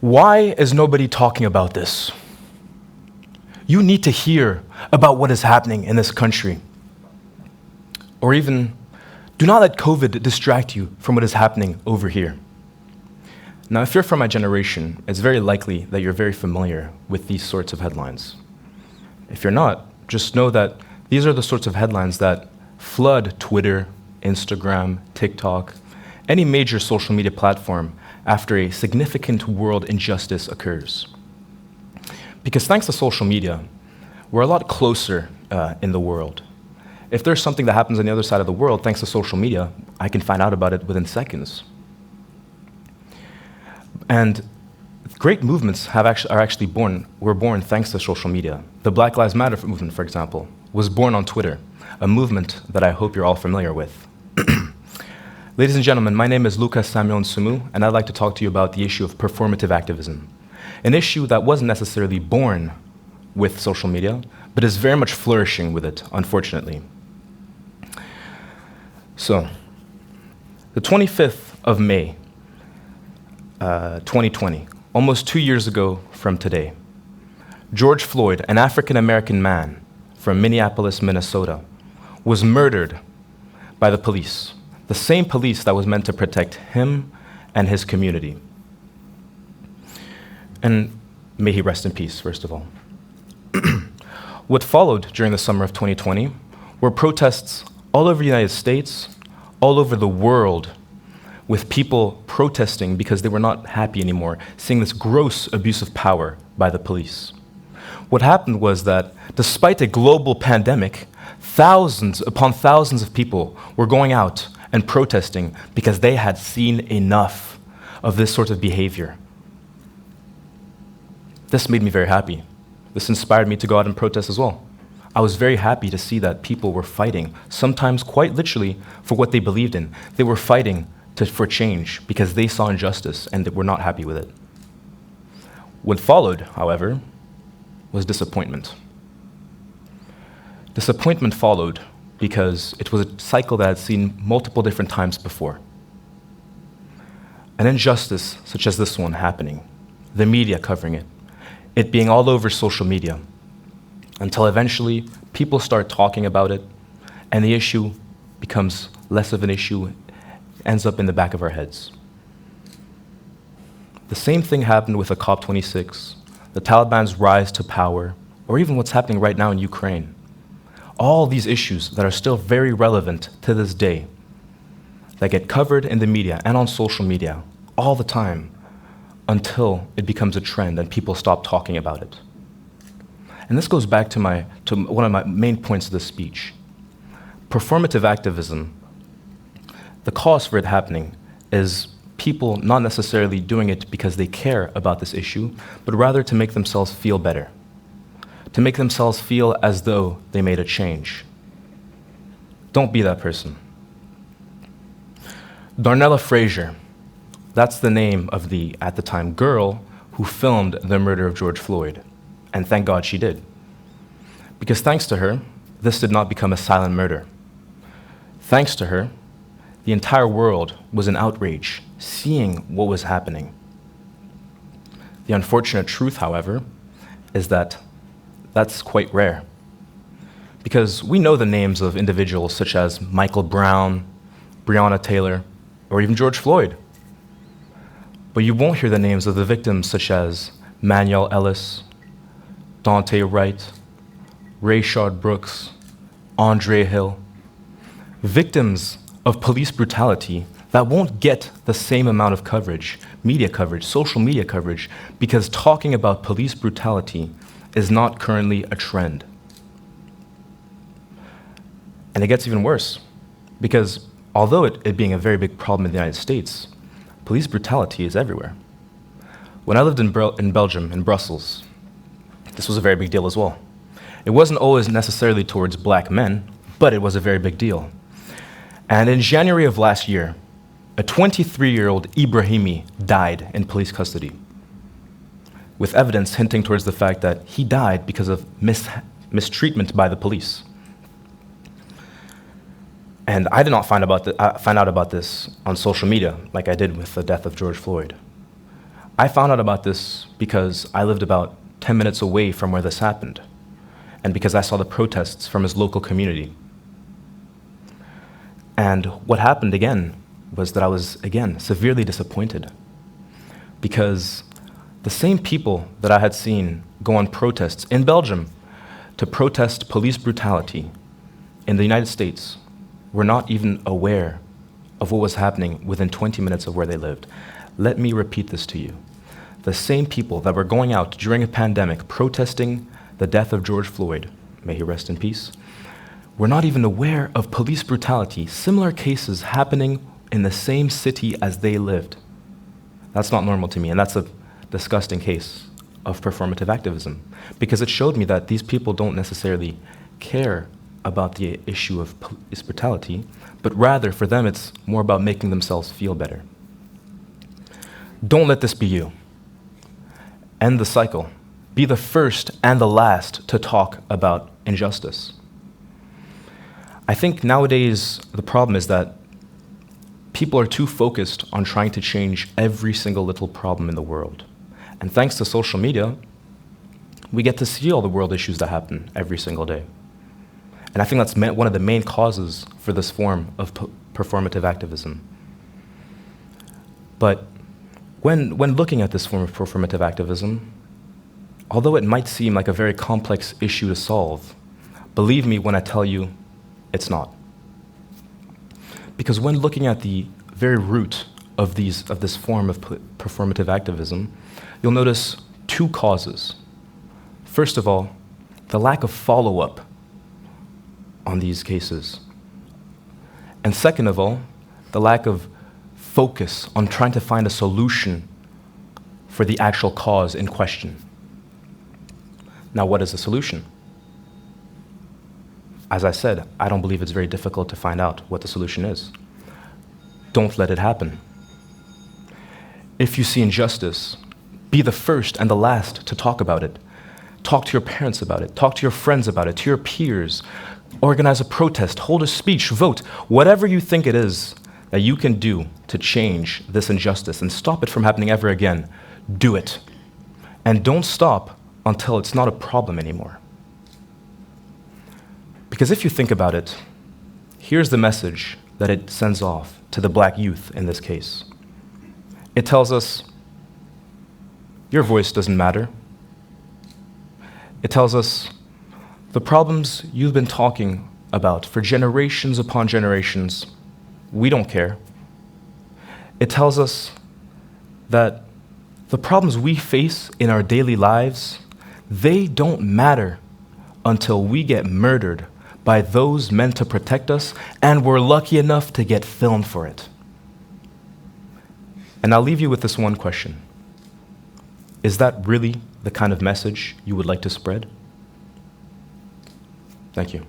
Why is nobody talking about this? You need to hear about what is happening in this country. Or even, do not let COVID distract you from what is happening over here. Now, if you're from my generation, it's very likely that you're very familiar with these sorts of headlines. If you're not, just know that these are the sorts of headlines that flood Twitter, Instagram, TikTok, any major social media platform after a significant world injustice occurs. Because thanks to social media, we're a lot closer in the world. If there's something that happens on the other side of the world, thanks to social media, I can find out about it within seconds. And great movements were born thanks to social media. The Black Lives Matter movement, for example, was born on Twitter, a movement that I hope you're all familiar with. Ladies and gentlemen, my name is Luca Ntsoumou, and I'd like to talk to you about the issue of performative activism, an issue that wasn't necessarily born with social media, but is very much flourishing with it, unfortunately. So, the 25th of May, 2020, almost 2 years ago from today, George Floyd, an African-American man from Minneapolis, Minnesota, was murdered by the police, the same police that was meant to protect him and his community. And may he rest in peace, first of all. What followed during the summer of 2020 were protests all over the United States, all over the world, with people protesting because they were not happy anymore, seeing this gross abuse of power by the police. What happened was that despite a global pandemic, thousands upon thousands of people were going out and protesting because they had seen enough of this sort of behavior. This made me very happy. This inspired me to go out and protest as well. I was very happy to see that people were fighting, sometimes quite literally, for what they believed in. They were fighting for change because they saw injustice and were not happy with it. What followed, however, was disappointment. Disappointment followed because it was a cycle that I had seen multiple different times before. An injustice such as this one happening, the media covering it, it being all over social media, until eventually people start talking about it, and the issue becomes less of an issue, ends up in the back of our heads. The same thing happened with the COP26, the Taliban's rise to power, or even what's happening right now in Ukraine. All these issues that are still very relevant to this day, that get covered in the media and on social media all the time, until it becomes a trend and people stop talking about it. And this goes back to one of my main points of this speech. Performative activism, the cause for it happening is people not necessarily doing it because they care about this issue, but rather to make themselves feel better, to make themselves feel as though they made a change. Don't be that person. Darnella Frazier, that's the name of the, at the time, girl who filmed the murder of George Floyd. And thank God she did. Because thanks to her, this did not become a silent murder. Thanks to her, the entire world was in outrage, seeing what was happening. The unfortunate truth, however, is that that's quite rare. Because we know the names of individuals such as Michael Brown, Breonna Taylor, or even George Floyd. But you won't hear the names of the victims such as Manuel Ellis, Dante Wright, Rayshard Brooks, Andre Hill, victims of police brutality that won't get the same amount of coverage, media coverage, social media coverage, because talking about police brutality is not currently a trend. And it gets even worse, because although it being a very big problem in the United States, police brutality is everywhere. When I lived in Belgium, in Brussels, this was a very big deal as well. It wasn't always necessarily towards black men, but it was a very big deal. And in January of last year, a 23-year-old Ibrahimi died in police custody, with evidence hinting towards the fact that he died because of mistreatment by the police. And I did not find out about this on social media like I did with the death of George Floyd. I found out about this because I lived about 10 minutes away from where this happened, and because I saw the protests from his local community. And what happened again was that I was, again, severely disappointed, because the same people that I had seen go on protests in Belgium to protest police brutality in the United States were not even aware of what was happening within 20 minutes of where they lived. Let me repeat this to you. The same people that were going out during a pandemic protesting the death of George Floyd, may he rest in peace, were not even aware of police brutality, similar cases happening in the same city as they lived. That's not normal to me, and that's a disgusting case of performative activism, because it showed me that these people don't necessarily care about the issue of police brutality, but rather for them it's more about making themselves feel better. Don't let this be you. End the cycle. Be the first and the last to talk about injustice. I think nowadays the problem is that people are too focused on trying to change every single little problem in the world. And thanks to social media, we get to see all the world issues that happen every single day. And I think that's one of the main causes for this form of performative activism. But when looking at this form of performative activism, although it might seem like a very complex issue to solve, believe me when I tell you it's not. Because when looking at the very root of this form of performative activism, you'll notice two causes. First of all, the lack of follow-up on these cases. And second of all, the lack of focus on trying to find a solution for the actual cause in question. Now, what is the solution? As I said, I don't believe it's very difficult to find out what the solution is. Don't let it happen. If you see injustice, be the first and the last to talk about it. Talk to your parents about it. Talk to your friends about it, to your peers. Organize a protest, hold a speech, vote. Whatever you think it is that you can do to change this injustice and stop it from happening ever again, do it. And don't stop until it's not a problem anymore. Because if you think about it, here's the message that it sends off to the black youth in this case. It tells us, your voice doesn't matter. It tells us, the problems you've been talking about for generations upon generations, we don't care. It tells us that the problems we face in our daily lives, they don't matter until we get murdered by those meant to protect us, and we're lucky enough to get filmed for it. And I'll leave you with this one question. Is that really the kind of message you would like to spread? Thank you.